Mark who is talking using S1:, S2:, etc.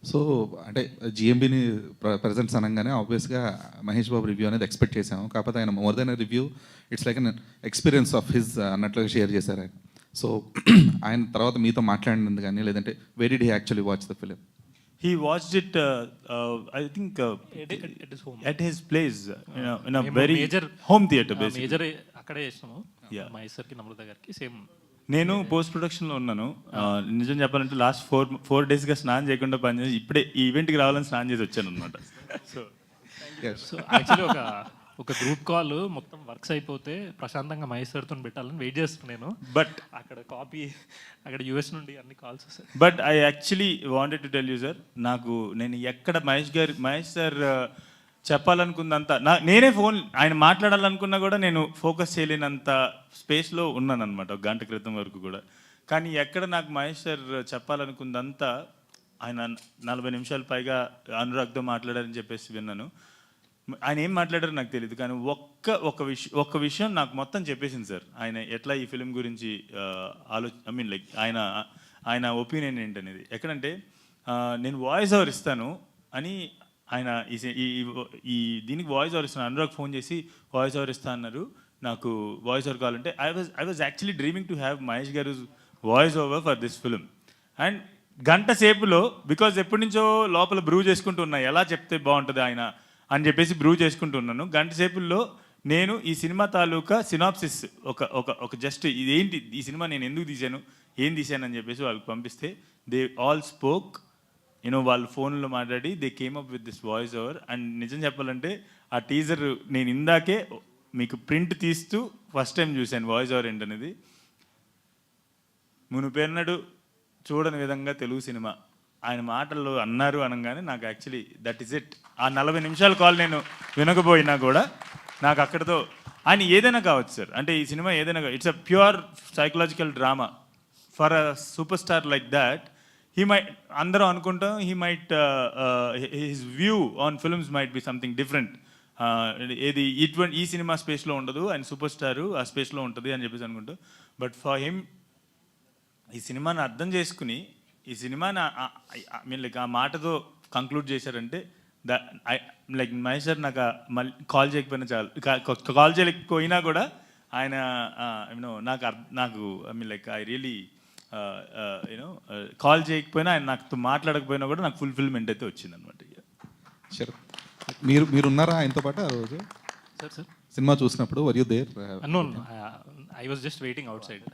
S1: So అంటే జిఎంబిని presents అనగానే ఆబ్వియస్గా మహేష్ బాబు రివ్యూ అనేది ఎక్స్పెక్ట్ చేసాము. కాకపోతే ఆయన more than review, it's like an experience of his అన్నట్లుగా షేర్ చేశారు ఆయన. సో ఆయన తర్వాత మీతో మాట్లాడినందుకు కానీ, లేదంటే very did actually watch the film?
S2: He watched it, I think,
S3: at his home.
S2: at his place, in a
S3: మేము
S2: very
S3: major
S2: home theater, basically.
S3: Major అక్కడే చేసినాము.
S2: Yeah.
S3: మహేశ్వర్కి నమ్రత గారికి సేమ్.
S2: నేను పోస్ట్ ప్రొడక్షన్లో ఉన్నాను. నిజం చెప్పాలంటే లాస్ట్ ఫోర్ డేస్గా స్నానం చేయకుండా పనిచేసి ఇప్పుడే ఈ ఈవెంట్కి రావాలని స్నానం చేసి వచ్చాను అనమాట. సో
S3: సో యాక్చువల్లీ ఒక గ్రూప్ కాల్ మొత్తం వర్క్స్ అయిపోతే ప్రశాంతంగా మహేశ్వర్తో పెట్టాలని వెయిట్ చేస్తున్నాను.
S2: బట్
S3: అక్కడ కాపీ అక్కడ యూఎస్ నుండి అన్ని కాల్స్ వస్తాయి.
S2: But I actually wanted to tell you sir, నేను ఎక్కడ మహేష్ సార్ చెప్పాలనుకున్నంత నేనే ఆయన మాట్లాడాలనుకున్నా కూడా నేను ఫోకస్ చేయలేనంత స్పేస్లో ఉన్నాను అనమాట ఒక గంట క్రితం వరకు కూడా. కానీ ఎక్కడ నాకు మహేష్ సార్ చెప్పాలనుకుందంతా ఆయన 40 నిమిషాలు పైగా అనురాగ్తో మాట్లాడారని చెప్పేసి విన్నాను. ఆయన ఏం మాట్లాడారో నాకు తెలియదు, కానీ ఒక్క విషయం నాకు మొత్తం చెప్పేసింది సార్. ఆయన ఎట్లా ఈ ఫిలిం గురించి ఐ మీన్ లైక్ ఆయన ఒపీనియన్ ఏంటనేది. ఎక్కడంటే నేను వాయిస్ ఓవర్ ఇస్తాను అని ఆయన ఈ దీనికి వాయిస్ ఓవర్ ఇస్తాను, అనురాగ్ ఫోన్ చేసి వాయిస్ ఓవర్ ఇస్తా అన్నారు, నాకు వాయిస్ ఓవర్ కావాలంటే I was actually dreaming to have Mahesh గారు voice over for this film. And గంట సేపులో, బికాజ్ ఎప్పటి నుంచో లోపల బ్రూ చేసుకుంటూ ఉన్నా ఎలా చెప్తే బాగుంటుంది ఆయన అని చెప్పేసి బ్రూ చేసుకుంటున్నాను. గంట సేపుల్లో నేను ఈ సినిమా తాలూకా సినాప్సిస్ ఒక జస్ట్ ఇదేంటి ఈ సినిమా నేను ఎందుకు తీశాను, ఏం తీశాను అని చెప్పేసి వాళ్ళకి పంపిస్తే దే ఆల్ స్పోక్, వాళ్ళు ఫోన్లో మాట్లాడి they came up with this voice over. And నిజం చెప్పాలంటే ఆ టీజర్ నేను ఇందాకే మీకు ప్రింట్ తీస్తూ ఫస్ట్ టైం చూశాను వాయిస్ ఓవర్ ఏంటనేది. మునుపెన్నడు చూడని విధంగా తెలుగు సినిమా ఆయన మాటల్లో అన్నారు అనగానే నాకు యాక్చువల్లీ దట్ ఈస్ ఇట్. ఆ 40 నిమిషాల కాల్ నేను వినకపోయినా కూడా నాకు అక్కడితో ఆయన ఏదైనా కావచ్చు సార్. అంటే ఈ సినిమా ఏదైనా it's a pure psychological drama for a super star like that. He might, అందరూ అనుకుంటాం, he might his view on films might be something different. ఏది ఈ సినిమా స్పేస్లో ఉండదు, ఆయన సూపర్ స్టారు ఆ స్పేస్లో ఉంటుంది అని చెప్పేసి అనుకుంటాం. బట్ ఫర్ హిమ్ ఈ సినిమాని అర్థం చేసుకుని ఈ సినిమాని మీన్ లైక్ ఆ మాటతో కంక్లూడ్ చేశారంటే లైక్ మహేష్ సార్ నాకు మళ్ళీ కాల్ చేయకపోయినా చాలు, కాల్ చేయలేకపోయినా కూడా ఆయన నాకు I mean like I really call చేయకపోయినా ఆయన నాకు మాట్లాడకపోయినా కూడా నాకు ఫుల్ఫిల్మెంట్ అయితే వచ్చింది అనమాట.
S1: సరే, మీరున్నారా ఆయనతో పాటు ఆ రోజు
S3: సార్
S1: సినిమా చూసినప్పుడు? Were you there?
S3: No, I was just waiting out side.